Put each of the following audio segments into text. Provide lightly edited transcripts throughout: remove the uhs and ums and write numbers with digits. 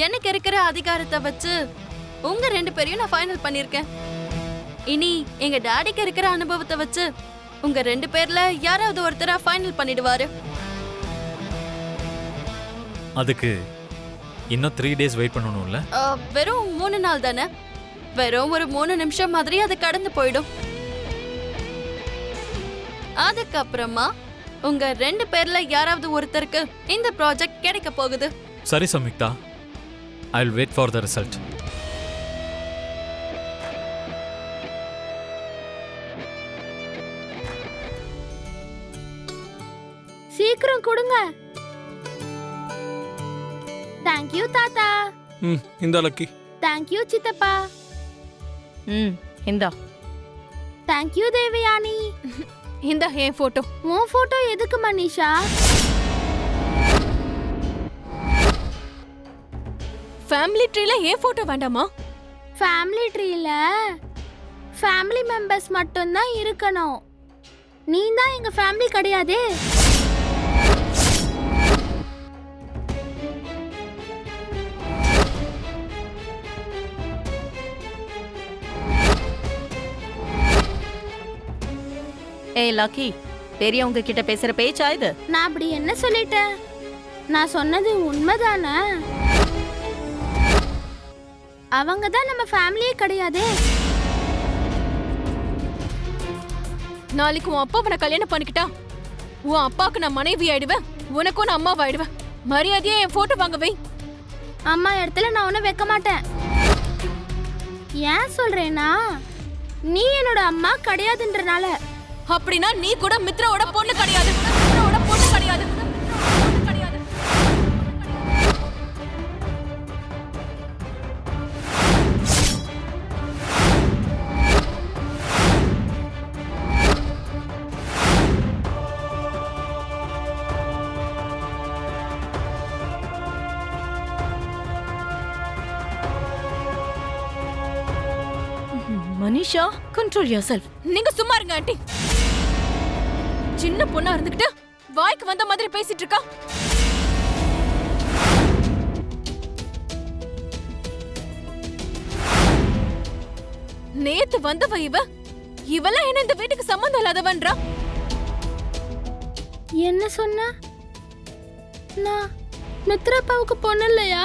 எனக்கு இருக்கிற அதிகாரத்தை வச்சு உங்க 2 பேரையும் நான் ஃபைனல் பண்ணிருக்கேன். இனி எங்க டாடிக்கு இருக்கிற அனுபவத்தை வச்சு உங்க 2 பேர்ல யாராவது ஒருத்தரா ஃபைனல் பண்ணிடுவாரு. அதுக்கு இன்னும் 3 டேஸ் வெயிட் பண்ணணும்ல? வெறும் 3 நாள் தானே. வெறும் ஒரு 3 நிமிஷம் மாதிரி அது கடந்து போயிடும். அதுக்கப்புறமா உங்க 2 பேர்ல யாராவது ஒருத்தருக்கு இந்த ப்ராஜெக்ட் கிடைக்க போகுது. சரி Samyuktha, I will wait for the result. சீக்கிரம் கொடுங்க. தேங்க்யூ தாத்தா. இந்த லக்கி. தேங்க்யூ சித்தப்பா. இந்தா. தேங்க்யூ தேவயானி. இந்த என் போட்டோ. உன் போட்டோ எதுக்கு மனிஷா? ஃபேமிலி ட்ரீல என் போட்டோ வேண்டாமா? ஃபேமிலி ட்ரீல ஃபேமிலி மெம்பர்ஸ் மட்டும்தான் இருக்கணும். நீ தான் எங்க ஃபேமிலி கிடையாதே. ஏய் லக்கி, பெரியவங்க கிட்ட பேசுற பேச்சா இது? நான் அப்படி என்ன சொல்லிட்டேன்? நான் சொன்னது உண்மைதானே? அவங்க தான் நம்ம ஃபேமிலியே கிடையாதே. நாளைக்கு உன் அப்பாவை நான் கல்யாணம் பண்ணிக்கிட்டா உன் அப்பாவுக்கு நான் மனைவி ஆயிடுவேன், உனக்கும் நான் அம்மாவை ஆயிடுவேன். மரியாதையா என் போட்டோ வாங்க வை. அம்மா இடத்துல நான் ஒன்னும் வைக்க மாட்டேன். ஏன் சொல்றேன்னா நீ என்னோட அம்மா கிடையாதுன்றனால. அப்படின்னா நீ கூட மித்ராவோட பொண்ணு கிடையாது. மித்ராவோட பொண்ணு கிடையாது. Manisha, control yourself. நீங்க சும்மா இருங்க ஆண்டி. சின்ன பொண்ணா இருந்துகிட்டு வாய்க்கு வந்த மாதிரி பேசிட்டு இருக்கா. நேத்து வந்தவ இவெல்லாம் என்ன இந்த வீட்டுக்கு சம்பந்தம் இல்லாதவன்றா? என்ன சொன்ன? நான் மித்ராப்பாவுக்கு பொண்ணு இல்லையா?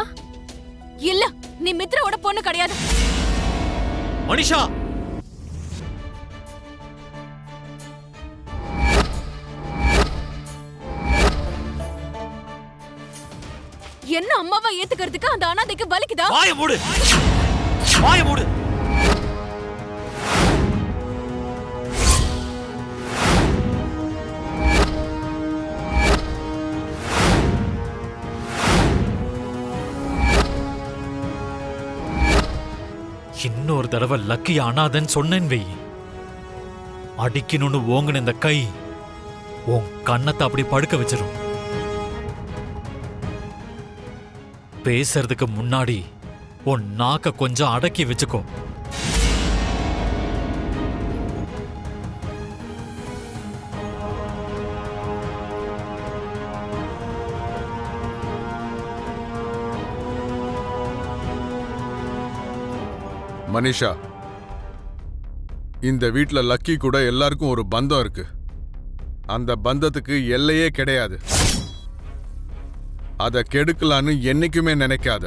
இல்ல, நீ மித்ராவோட பொண்ணு கிடையாது. மனிஷா, என்ன அம்மாவா ஏத்துக்கிறதுக்கு அந்த அனாதைக்கு வலிக்குதா? வாயை மூடு, வாயை மூடு. இன்னொரு தடவை லக்கி அனாதன் சொன்னேன் வை, அடிக்கணும்னு ஓங்குன இந்த கை உன் கண்ணத்தை அப்படி படுக்க வச்சிரும். பேசுறதுக்கு முன்னாடி உன் நாக்க கொஞ்சம் அடக்கி வச்சுக்கோ. மனிஷா, இந்த வீட்ல லக்கி கூட எல்லாருக்கும் ஒரு பந்தம் இருக்கு. அந்த பந்தத்துக்கு எல்லையே கிடையாது. அத கெடுக்கலான்னு என்னைக்குமே நினைக்காத.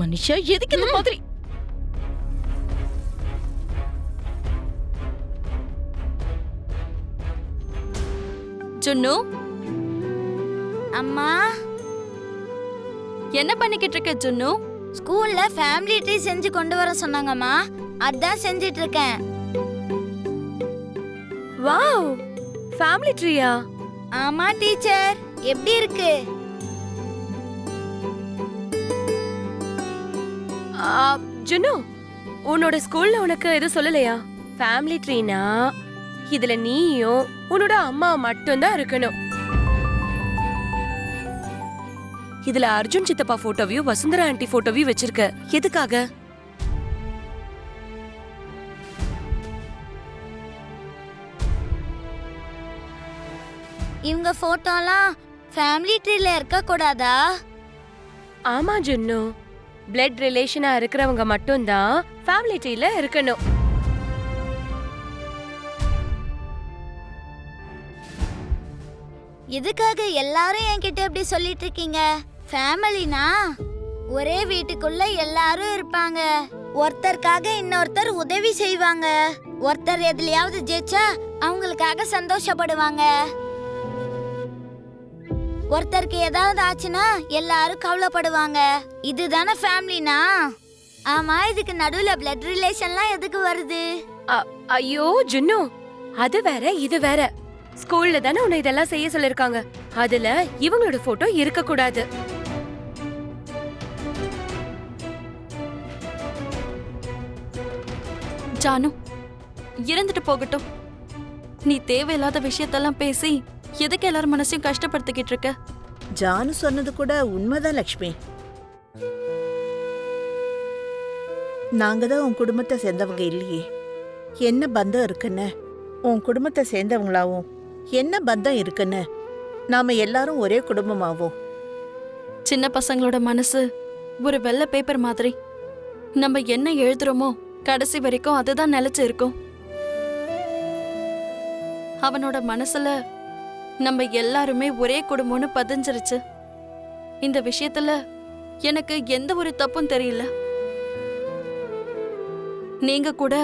மனிஷா, எதுக்கு இந்த மாதிரி? ஜுன்னு, அம்மா என்ன பண்ணிக்கிட்டு இருக்க ஜுன்னு? ஸ்கூல்ல ஃபேமிலி ட்ரீ செஞ்சு கொண்டு வர சொன்னாங்கம்மா, அதான் செஞ்சிட்டு இருக்கேன். வாவ், ஃபேமிலி ட்ரீயா? ஆமா டீச்சர், எப்படி இருக்கு? ஜுனு, உன்னோட ஸ்கூல்ல உனக்கு எதுவும் சொல்லலையா? ஃபேமிலி ட்ரீனா இதுல நீயும் உன்னோட அம்மா மட்டும்தான் இருக்கணும். இதுல அர்ஜுன் சித்தப்பா போட்டோவையும் வசுந்தரா ஆண்டி போட்டோவையும் வச்சிருக்க. எதுக்காக? இவங்க போட்டோலாம் ஃபேமிலி ட்ரீல இருக்க கூடாதா? ஆமா ஜுன்னு, பிளட் ரிலேஷனா இருக்கிறவங்க மட்டும்தான் ஃபேமிலி ட்ரீல இருக்கணும். எதுக்காக எல்லாரும் என்கிட்ட இப்படி சொல்லிட்டு இருக்கீங்க? ஃபேமிலினா ஒரே வீட்டுக்குள்ள எல்லாரும் இருப்பாங்க. ஒருத்தருக்காக இன்னொருத்தர் உதவி செய்வாங்க. ஒருத்தர் எதுலயாவது ஜெயிச்சா அவங்களுக்காக சந்தோஷப்படுவாங்க. ஒருத்தருக்கு ஏதாவது ஆச்சுன்னா எல்லாரும் கவலைப்படுவாங்க. இதுதானே ஃபேமிலினா? ஆமா, இதுக்கு நடுவுல பிளட் ரிலேஷன்லாம் எதுக்கு வருது? ஐயோ ஜுன்னு, அது வேற இது வேற. ஸ்கூல்ல தானே உன்னை இதெல்லாம் செய்ய சொல்லிருக்காங்க. அதுல இவங்களோட போட்டோ இருக்க கூடாது. ஜானு, இருந்துட்டு போகட்டும். நீ தேவையில்லாத விஷயத்தெல்லாம் பேசி எதுக்கு எல்லாரும் மனசையும் கஷ்டப்படுத்திக்கிட்டு இருக்க? ஜானு சொன்னது கூட உண்மைதான் லக்ஷ்மி. நாங்க தான் உன் குடும்பத்தை சேர்ந்தவங்க இல்லையே. என்ன பந்தம் இருக்குன்னு உன் குடும்பத்தை சேர்ந்தவங்களாவும் என்ன பந்தம் இருக்குன்னு நாம எல்லாரும் ஒரே குடும்பமாவோம். சின்ன பசங்களோட மனசு ஒரு வெள்ளை பேப்பர் மாதிரி. நம்ம என்ன எழுதுறோமோ கடைசி வரைக்கும் அதுதான் நிலைச்சு இருக்கும். அவனோட மனசுல நம்ம எல்லாருமே ஒரே குடும்பம்னு பதிஞ்சிருச்சு. இந்த விஷயத்துல எனக்கு எந்த ஒரு தப்பும் தெரியல. நீங்க கூட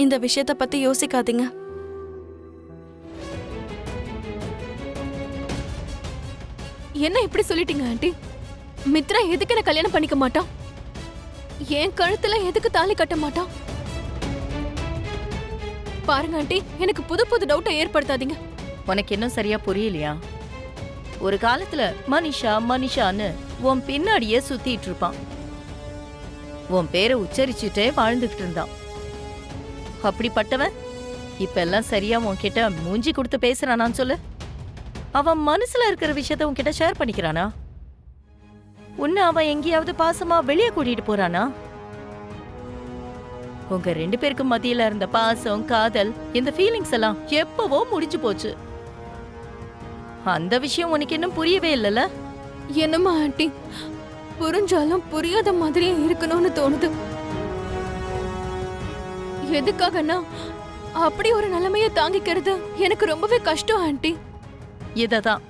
இந்த விஷயத்த பத்தி யோசிக்காதீங்க. என்ன இப்படி சொல்லிட்டீங்க ஆண்டி? மித்ரா எதுக்கு என்ன கல்யாணம் பண்ணிக்க மாட்டான்? என் கழுத்துல எதுக்கு தாலி கட்ட மாட்டான்? பாருங்க ஆண்டி, எனக்கு புது புது டவுட்டை ஏற்படுத்தாதீங்க. உனக்கு இன்னும் சரியா புரியலையா? ஒரு காலத்துல மனிஷா மனிஷான்னு உன் பின்னாடியே சுத்திட்டு இருப்பான். உன் பேரை உச்சரிச்சுட்டே வாழ்ந்துகிட்டு இருந்தான். அப்படிப்பட்டவன் இப்ப எல்லாம் சரியா உன்கிட்ட மூஞ்சி கொடுத்து பேசுறானான்னு சொல்லு. அவன் மனசுல இருக்கிற விஷயத்த உன்கிட்ட ஷேர் பண்ணிக்கிறானா? உன்னை அவன் எங்கேயாவது பாசமா வெளியே கூட்டிட்டு போறானா? உங்க 2 பேருக்கும் மத்தியில இருந்த பாசம், காதல், இந்த ஃபீலிங்ஸ் எல்லாம் எப்பவோ முடிஞ்சு போச்சு. அந்த விஷயம் உனக்கு இன்னும் புரியவே இல்லைல்ல? என்னம்மா ஆண்டி, புரிஞ்சாலும் புரியாத மாதிரியே இருக்கணும்னு தோணுது. எதுக்காகன்னா அப்படி ஒரு நிலைமைய தாங்கிக்கிறது எனக்கு ரொம்பவே கஷ்டம் ஆண்டி. இததான்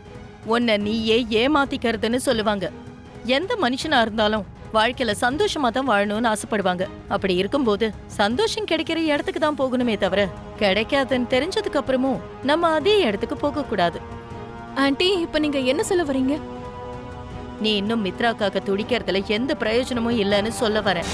உன்னை நீயே ஏமாத்திக்கிறதுன்னு சொல்லுவாங்க. எந்த மனுஷனா இருந்தாலும் வாழ்க்கையில சந்தோஷமா தான் வாழணும்னு ஆசைப்படுவாங்க. அப்படி இருக்கும்போது சந்தோஷம் கிடைக்கிற இடத்துக்கு தான் போகணுமே தவிர கிடைக்காதுன்னு தெரிஞ்சதுக்கு அப்புறமும் நம்ம அதே இடத்துக்கு போக கூடாது. ஆண்டி, இப்ப நீங்க என்ன சொல்ல வரீங்க? நீ இன்னும் மித்ராக்காக துடிக்கிறதுல எந்த பிரயோஜனமும் இல்லைன்னு சொல்ல வரேன்.